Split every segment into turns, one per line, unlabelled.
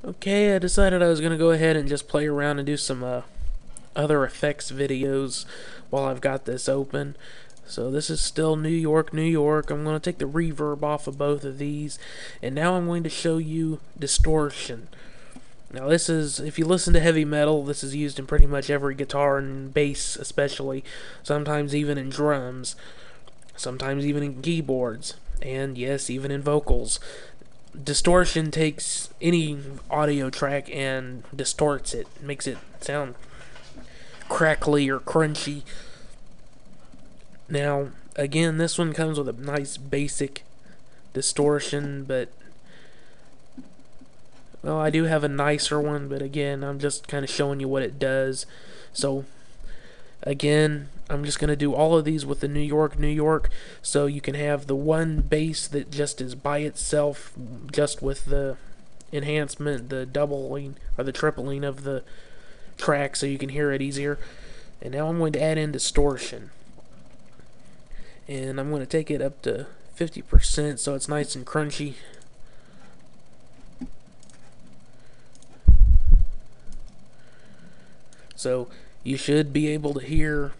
Okay, I decided I was going to go ahead and just play around and do some other effects videos while I've got this open. So this is still New York, New York. I'm going to take the reverb off of both of these. And now I'm going to show you distortion. Now this is, if you listen to heavy metal, this is used in pretty much every guitar and bass especially. Sometimes even in drums. Sometimes even in keyboards. And yes, even in vocals. Distortion takes any audio track and distorts it, makes it sound crackly or crunchy. Now, again, this one comes with a nice basic distortion, but well, I do have a nicer one, but again, I'm just kind of showing you what it does. So, again, I'm just going to do all of these with the New York, New York, so you can have the one bass that just is by itself, just with the enhancement, the doubling or the tripling of the track so you can hear it easier. And now I'm going to add in distortion. And I'm going to take it up to 50% so it's nice and crunchy. So you should be able to hear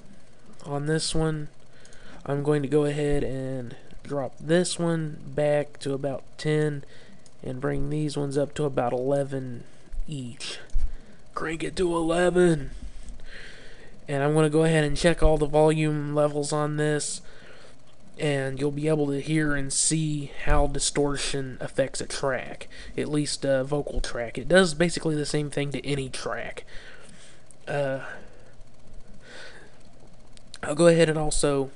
on this one. I'm going to go ahead and drop this one back to about 10 and bring these ones up to about 11 each. Crank it to 11. And I'm going to go ahead and check all the volume levels on this, and you'll be able to hear and see how distortion affects a track, at least a vocal track. It does basically the same thing to any track. I'll go ahead and also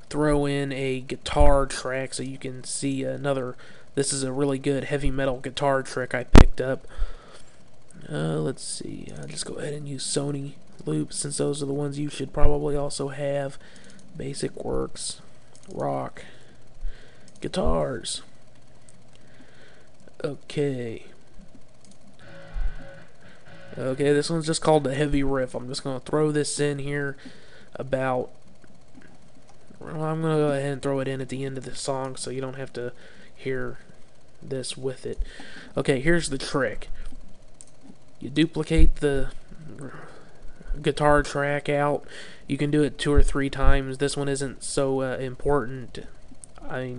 throw in a guitar track so you can see another. This is a really good heavy metal guitar trick I picked up. Let's see. I'll just go ahead and use Sony loops since those are the ones you should probably also have. Basic Works, Rock, Guitars. Okay, this one's just called the heavy riff. I'm just going to throw this in here about, well, I'm going to go ahead and throw it in at the end of the song so you don't have to hear this with it. Okay, here's the trick. You duplicate the guitar track out. You can do it 2 or 3 times. This one isn't so important. I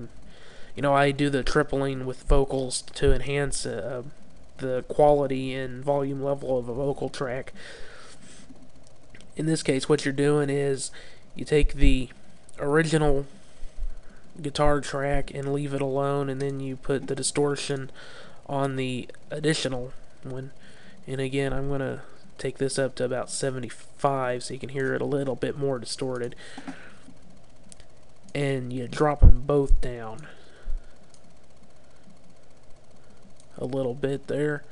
do the tripling with vocals to enhance the quality and volume level of a vocal track. In this case, what you're doing is you take the original guitar track and leave it alone, and then you put the distortion on the additional one. And again, I'm going to take this up to about 75 so you can hear it a little bit more distorted. And you drop them both down a little bit there.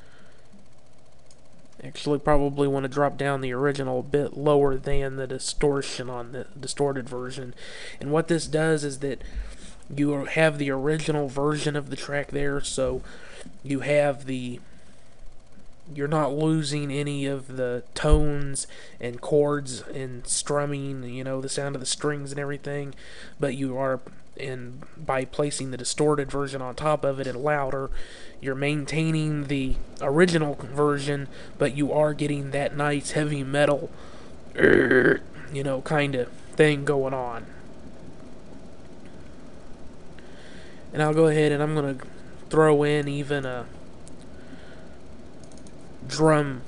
Actually, probably want to drop down the original a bit lower than the distortion on the distorted version. And what this does is that you have the original version of the track there, so you have you're not losing any of the tones and chords and strumming, the sound of the strings and everything, but you are, and by placing the distorted version on top of it and louder, you're maintaining the original version, but you are getting that nice heavy metal, kind of thing going on. And I'll go ahead and I'm going to throw in even a drum.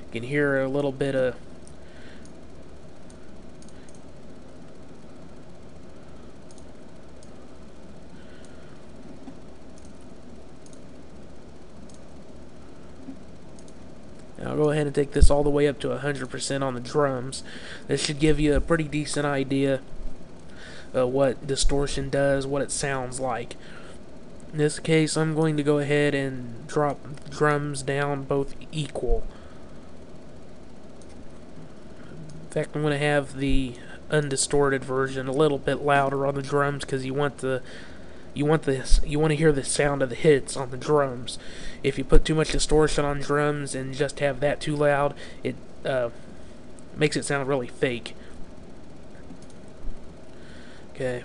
You can hear a little bit of I'll go ahead and take this all the way up to 100% on the drums. This should give you a pretty decent idea what distortion does, what it sounds like. In this case, I'm going to go ahead and drop drums down both equal. In fact, I'm going to have the undistorted version a little bit louder on the drums because you want to hear the sound of the hits on the drums. If you put too much distortion on drums and just have that too loud, it makes it sound really fake. Okay.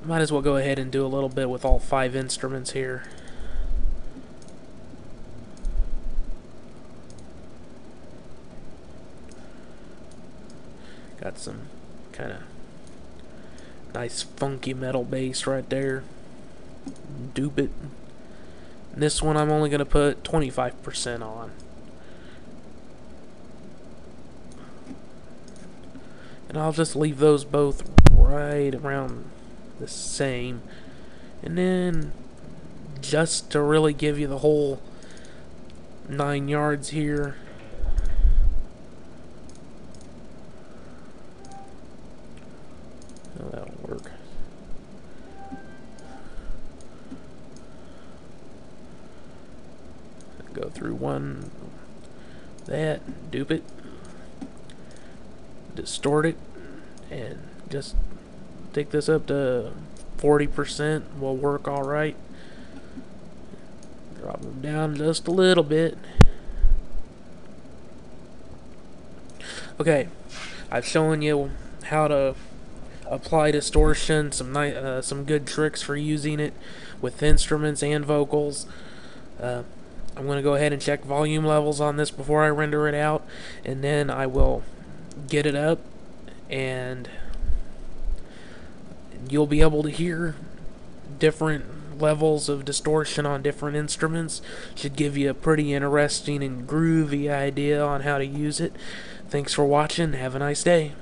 Might as well go ahead and do a little bit with all 5 instruments here. Got some kind of nice funky metal bass right there. Dupe it. And this one I'm only going to put 25% on. And I'll just leave those both right around the same. And then, just to really give you the whole 9 yards here, oh, that'll work. Go through one, that, dupe it, distort it, and just take this up to 40%. Will work alright. Drop them down just a little bit. Okay, I've shown you how to apply distortion, some good tricks for using it with instruments and vocals. I'm going to go ahead and check volume levels on this before I render it out, and then I will get it up, and you'll be able to hear different levels of distortion on different instruments. Should give you a pretty interesting and groovy idea on how to use it. Thanks for watching. Have a nice day.